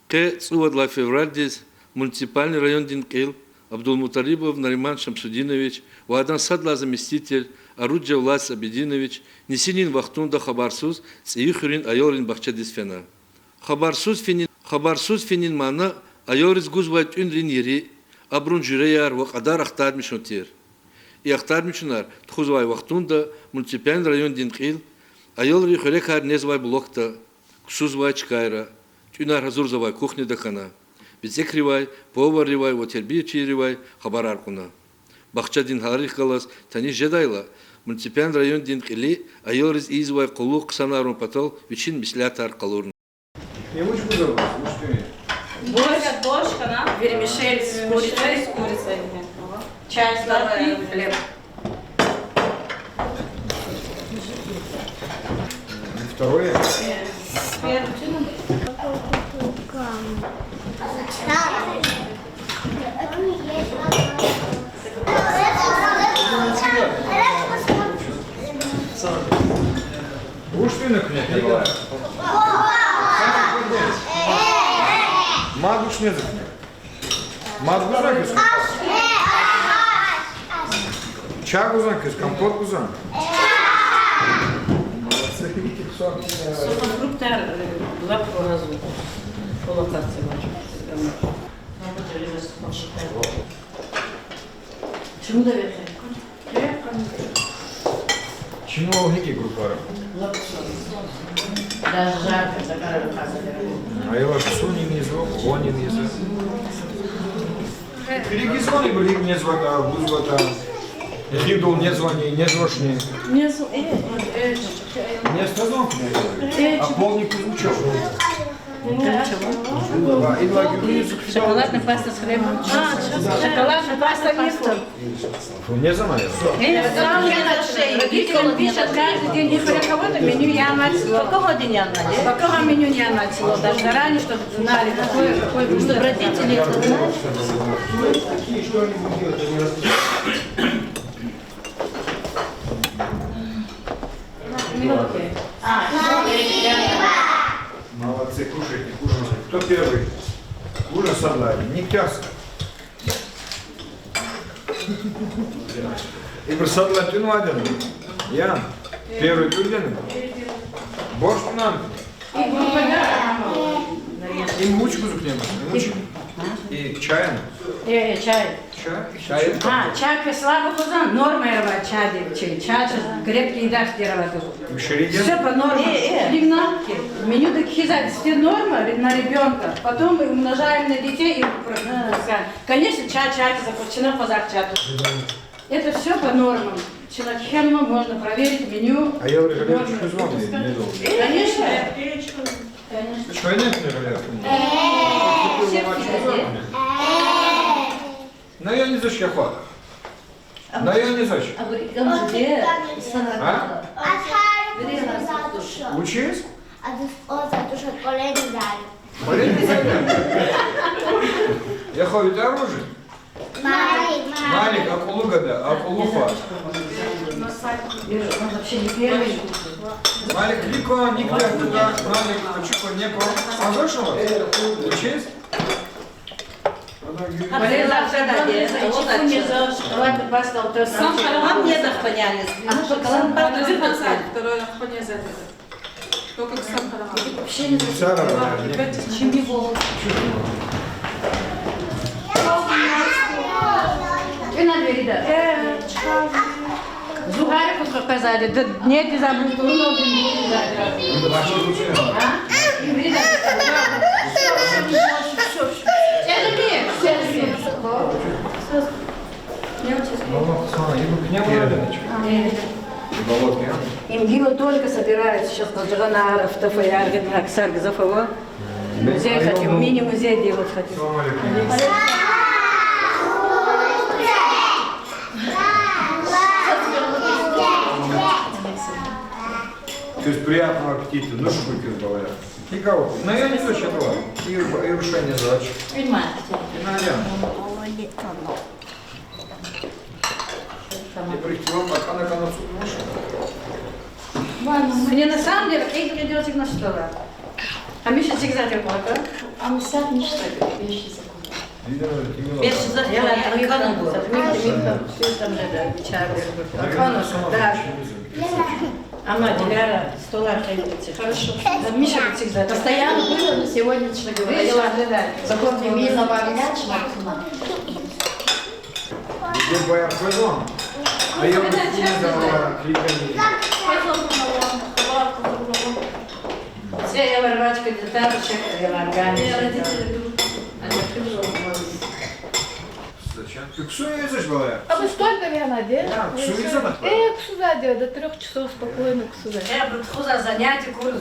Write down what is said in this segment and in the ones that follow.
Цуадла февраль здесь муниципальный район Динкил, Абдулмуталибов Нариман Шамсудинович, Вадан Садла заместитель, Аруджа Влас Абединович, Несинин Вахтунда Хабарсуз, Циюхурин Айорин Бахчадисфена. Хабарсуз финин мана, Айорис Гузвайт Унрин Ери, Абрун Жюреяр, Вахадар Ахтар Мишонтир. И Ахтар Мишонар, Тхузвай Вахтунда, муниципальный район Динкил, Айор Рихурекар Незвай Блокта, Ксузвай Чкайра, Тюнар Хазурзавай кухня Дахана. Бизекривай, поваривай, вотербичиривай, хабараркуна. Бахчадин Харих Галас, Тани Жедайла, муниципальный район Динкили, Айорис Извай Кулук Санарун Патал, Вичин Мислятар Калурн. Я очень буду Борщ, вермишель с курицей. Чай сладкий, хлеб. Второе. Будешь ты наконец, Николай? Мадуш не закнет. Мадуш не закнет. Чай гузан, компот гузан. Сухофруктар лапку полокация. Чему доверяете? Чему логики группа? Даже жарко, такая рука. А я ваш Сонин язык, Вонин язык. Киргизоны были не звата, бузвата. Гидул не звони, не звошни. Не сказал мне, а полник изучил. Шоколадная паста с хлебом. Шоколадная паста мистер. Не знаю. Родителям пишут каждый день, не про кого-то меню я начала. Какого дня начала? Какого меню я начала? Даже заранее, чтобы знали, какой чтобы родители это знали. Молодцы, кушайте, кушайте. Кто первый? Ужин собрали. Не тяжко. И просадла тюну один. Ян. Первый тюрген. Борщ нам. И мучку зукнем. И чаем. Чай. Чай. Чай слабо хузан, норма ерва чай девчей. Чай крепкий дашь дерева. Все по норме. Лигнатки. Меню такие все норма на ребенка. Потом мы умножаем на детей и конечно, чай запущено по зарчату. Это все по нормам. Человеку можно проверить меню. А я уже галерочку звоню. Конечно. Что нет, не галерочку? Но я не зачем хват. Но я не зачем. Учись? Коллеги я ходит оружие. Малик, Акулугада, Акулуфа. Малик, Нико, Нико, туда, Малик, Чуко, Неко. А зашел? Учись? Сам шоколад не захваняли. А шоколад второй нахпанезет. Только к сам шоколад. вообще не И на двери, да. Зугарик показали, да нет, не забыл, что он один Имгила только собирается сейчас на Джаганаров, Тафаяргин, Аксар, Газафова. Музей хотим, мини-музей делать хотим. То есть приятного аппетита, ну что вы говорят. Никого. Но я не точно была. И решение задач. И прийти вам пока на концу Мне на самом деле, как придете на что? А Миша всегда такой, да? А мы сад не что ли, 5 языков. Я на Ивану был. Все там же, чай был. Акану, да. Ама, Диляра, стола хранится. Хорошо. Миша всегда. Постоянно было, но сегодня, честно говоря, запомни, мизного огня, чмаксуна. Где бояр пойдем? А я вот не давала кликани. Все, я ворвачка деталочек, я организую. Зачем? Ты ксуя язык была? А вы столько я надел? Да, ксуя язык. Ксуза делал, до 3 часов спокойно ксуза. Я за занятия курс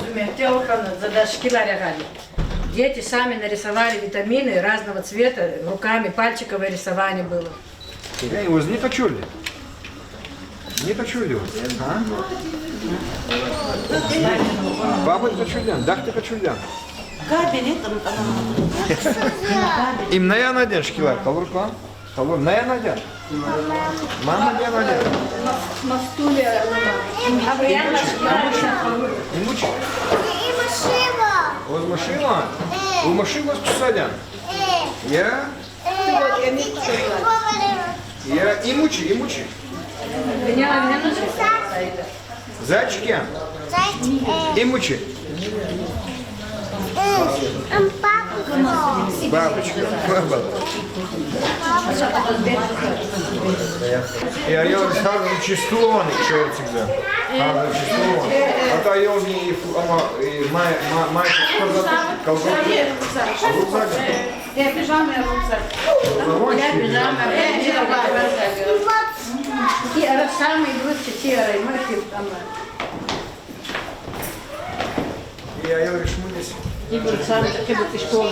за дошкиларя. Дети сами нарисовали витамины разного цвета, руками, пальчиковое рисование было. Я его не почули. Не почули. Баба почулян, дах ты почулян. Им на я наден шкилар, калурка. Калур, на я наден. Мама не наден. На стуле. Не мучи. Оз машина. У машины кусадян. Я и мучи. Меня нужно. Зайчики. И мучи. Бабочка. Я ел сразу чистованный человек всегда. Чистованный. А то ел не май колготки. Рюкзак. Я пижама, я рюкзак. Я пижама, я самый лучший серый, мой тип там. Я ел решмунись. И говорит, сам такие вот из школы.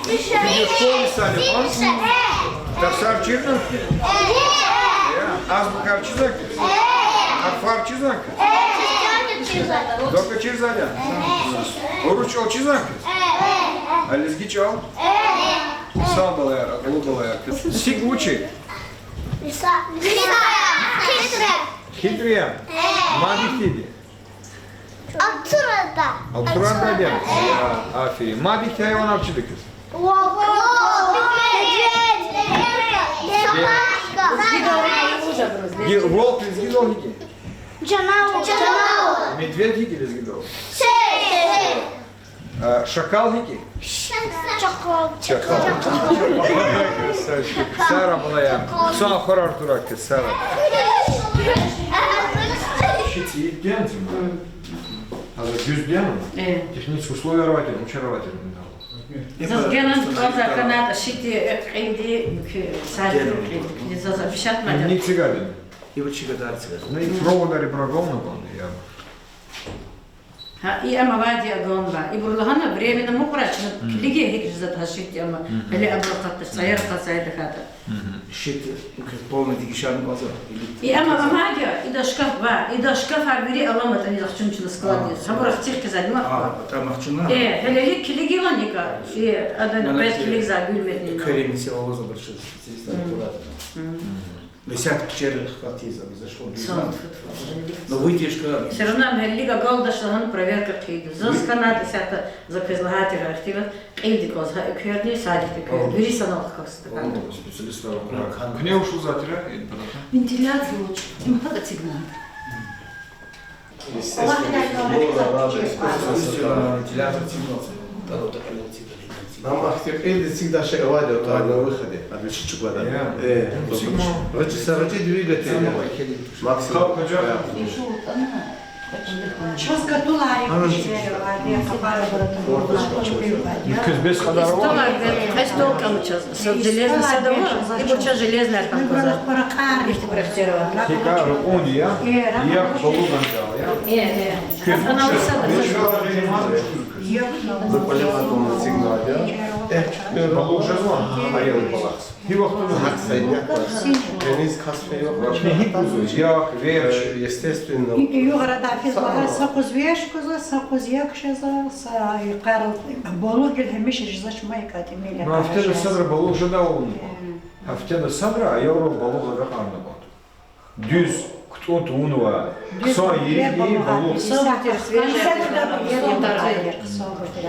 Ты в школе стали, он? Тafsar çirdin? Azbuk çizak. Akfar çizak. Doka çizak. Oruç ol çizak. Alizgi çal. Sağ balayar, akıllı balayar. Sik uçi. Hitriye. Madikti. Alturanda diye. Ya, aferin. Madikti hayvan avcıydı kız. Волк изгибал хики. Медведь хики изгибал. Шакал хики. Шакал. Сара была я. Сам хорар дурак, Сара. Щити генцем. А за гюзбеном? Технические условия рвателя, учарователя. Зазгенан глаза каната шити инди садик запишат мадам. Не цыгане. И вот чигадар цыган. Ну и проводари прогонно был я. И ама вади агонба. И бурлахана временно мухрач, лиге хик заташит ама. Или абрахат сайр хасайда хата. Щит полный дикишан глаза. И ама вамадя, и до шкафа, бери аламат они захчунчила склади. Сабурах тихки задмах. Там ахчуна. Hele kiligi lanika. Adan pet kilig za gülmedin. Крем села лоза большой специалист аккуратно. Десятки черных хватиза зашло. Но вытяжка. Все равно лига голда шлаган проверка киду. Заскана десята за презлагатира актива. Инди коза кверни садик кверни. Бери санал хаста. Специалист. Мне ушел за тирах. Вентиляция лучше. Много сигнал. Вентилятор темно. Нам архитектор всегда шеговали на выходе, от вещичек вода. Рычи двигатель. Максимум. Кыз без хадарова. Столком сейчас. Железный садовод. И вот сейчас железная там коза. Их проектировала. Тика он я полуган дал. Она высота. Заполняла дома сигнал, да? Балу уже звон. Аел балакс. Его кто Дениз Каспиев. Як, верч. Естественно. يغرد في الظهر ساقوز ويش كذا ساقوز يكشزا سايقارل بولوج الهمش جزاش ما يكاتميل. Ну, а в тебе садра балу уже дал он. А в тебе садра, а я урок балу за гарна бот. Düz, Тут унва. Ксон ери балух.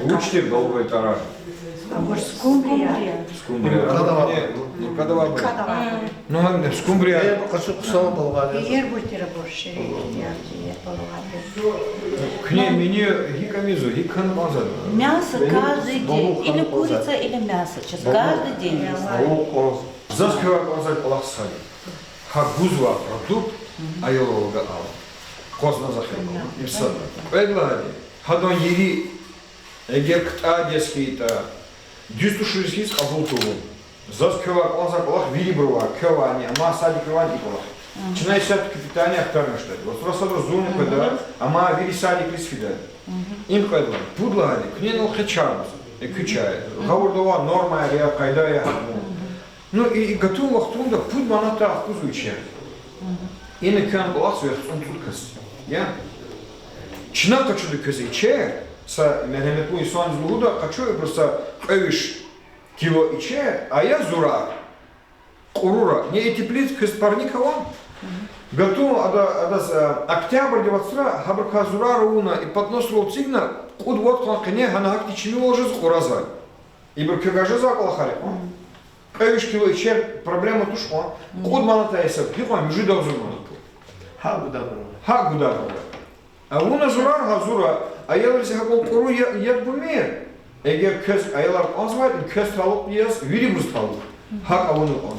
Учите балух тараж. А может скумбрия? Скумбрия. Ну, кадава. Ну, скумбрия. Я хочу кусок болгали. Yer butira borşeri yer balığadı. Кне мне гикамизу, гикан базар. Мясо каждый день. Или курица, или мясо. Сейчас каждый день есть. Заскива базар плахсали. Хагузва продукт, а йолога ал. Козна захема. И все. Предлагали. Хадон ери эгер ктадескита. Дюстуширскис абултуву. Заскива базар плах вилиброва, кевани, масади кевани плах. Чинай все-таки питание актуально что-то. Вот просто разумно, когда ама вирисали крисфида. Им когда пудлагали, кненул хачарус, и кючает. Говордова норма, я кайда я хатну. Ну и готов вахтунда пуд маната вкусучая. И на кан балас вверх он тут каст. Я. Чина хочу до казиче, са меремету и сон злуда, хочу просто кавиш кило иче, а я зура. Урура, не эти плиц каспарникова. Готов, октябрь 23, хабрка зура руна и поднос лоцигна, куд вот кланкане, ганахти чими ложез хуразай. И бркагажи заколахари. Кавиш кило иче, проблема тушко. Куд маната есеп, хипа мюжи давзурмана. Ха гудабра. А уна зура газура, а я лисе хакол кору яд бумер. Эгер көз аялар анзвайт, көз талук ес, вирибус талук. Хак авуну он.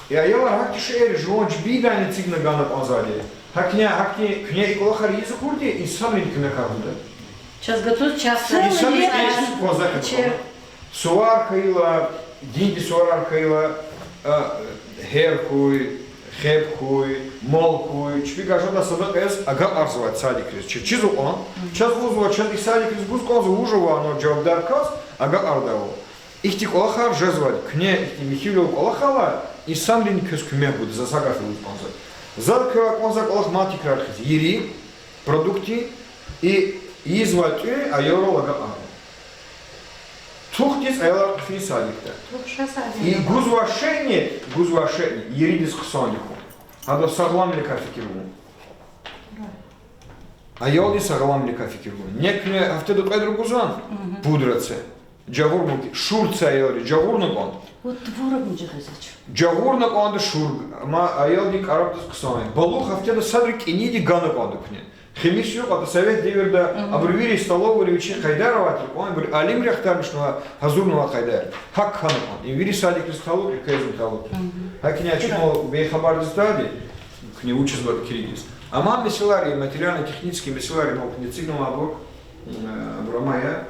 И аялар хакти шеери, жуонч бидайны цигна ганап анзади. Хакни кне иколахар язык урди, и самрин кне карбуда. Сейчас готов часто. И самрин язык позакат. Суар хайла, динди суар хайла, херкуй, хепкуй, молкуй, чпига жода садок эс, ага арзвать садик рез. Чизу он, час вузвать, час и садик рез гузкон за ужава, но джавдар каз, ага ардаву. Ихти колахар жезвать, кне ихти михилю колахала, и сам лин көз күме будет, за сагафи будет конзать. Зад кыва конзак олах мати крархиз. Ери, продукти, и извать а евро лага ага. Тухтис аялар кфи садикта. И гузвашение, еридис ксонику. Адо саглам ли кафикиргу. Аялди саглам ли кафикиргу. Некне автеду кайдру гузан, пудраце. Джагур муки, шурца аялри, джагур нагон. Вот творог не жахазач. Джагур нагон шург, ма аялди карабдис ксони. Балух автеду садрик и ниди гана гондукне. Химисью, это совет диверда, абревири столовую ревичи хайдарова, он говорит, алим ряхтармишного газурного хайдар. Хак ханакон. И вири сади кристаллу, и кейзу талу. Хак не очнула бейхабар здади, к не учит звать киригис. А мам месиларий, материально-технический месиларий, но не цигнул абур, абурамая,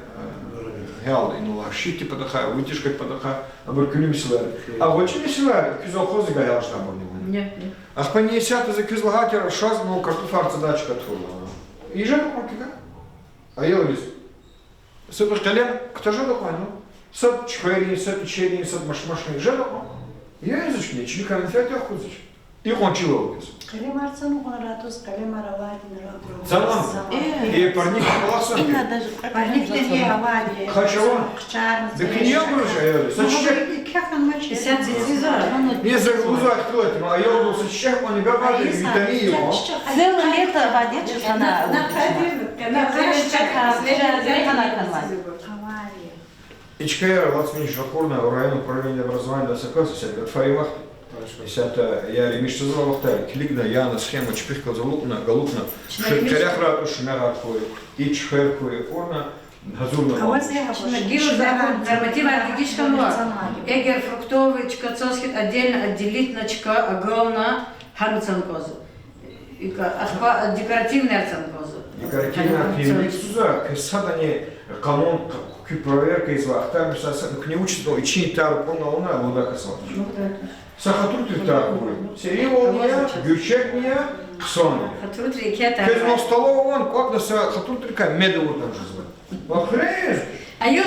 геал, и ну шити подаха, вытяжка подаха, абур кюли месиларий. А вот че месиларий, кюзолхозы гаял штабор не. Нет. Ах понесят за кюзлагатер шаз, но картофар задачка трудно. И же как? А я лис. Сад калем, кто же такой, ну? Сад чхайри, сад печенье, сад машмашный, же такой. Я язычный, чникам фятя хузыч. И он чиловкис. Калемарцану гонратус, калемаравадин рабру. Залам. И парник полосан. И надо же. Парник не авади. Хачава. Да кинья уже, я лис. Сядь за Не загруза кто это, а я был сочетчик, он не говорит, витамин его. Целое лето водичка она. ИЧКР, Лацмин Шахурна, район управления образования Досакоса, Фаривах. Это я ремиш сказал вахтай, клигна, яна, схема, чпихка, залупна, галупна, шеркарях рату, шмера твой, и чхеркуй, орна, газурна. А вот я Гиру нормативно архитектического норма. Эгер фруктовый чкацовский отдельно отделить на чка огромно хармцанкозу. Декоративный арцанкозу. Декоративный арцанкозу. Суза, кесада не канон, проверка из вахта, к не учит, но и чини тару полна луда касал. Сахатуртри тару. Сериал гючек меня, ксони. Хатуртри кета. Кезно столова он, как на сахатуртри ка медову там же звать. Вахрез. А я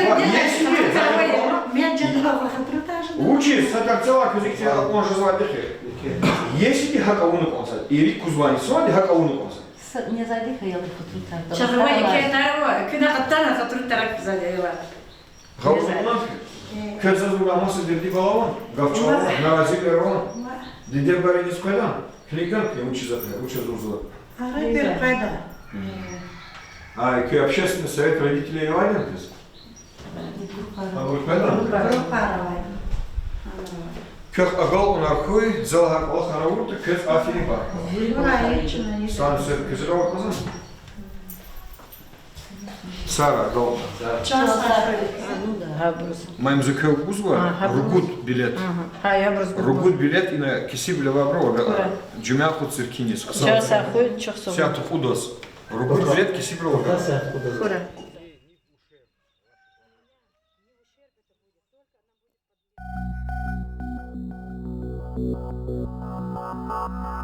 Учи, сакарцела кюзикти, он же звать дехе. Если не хакауну консаль, и рик кузвани свани хакауну консаль. Не задиха, я хатуртар. Сейчас вы кета, кюна хаттана хатуртар кзалева. Хауну Кёзазура маса дерди балавон, гавчалон, наразили рон, диде бари не скайдан. Хлиганка, лучше зузла. А рыбер когда? А какой общественный совет родителей Иваненкис? А вот когда? Группаровая. Кök agal onarkuy, zalhak al haravurta köz afili var. Правильно. Sen söyle kızı bakmasın. Sara agal. Ну да. Моим закрыл бузва, ругут билет. А я брызгаю. Ругут билет и на киси билева брова. Джумяху циркинис. Сейчас охуй, часов. Сят худос. Ругут билет киси брова. Хура. Thank you.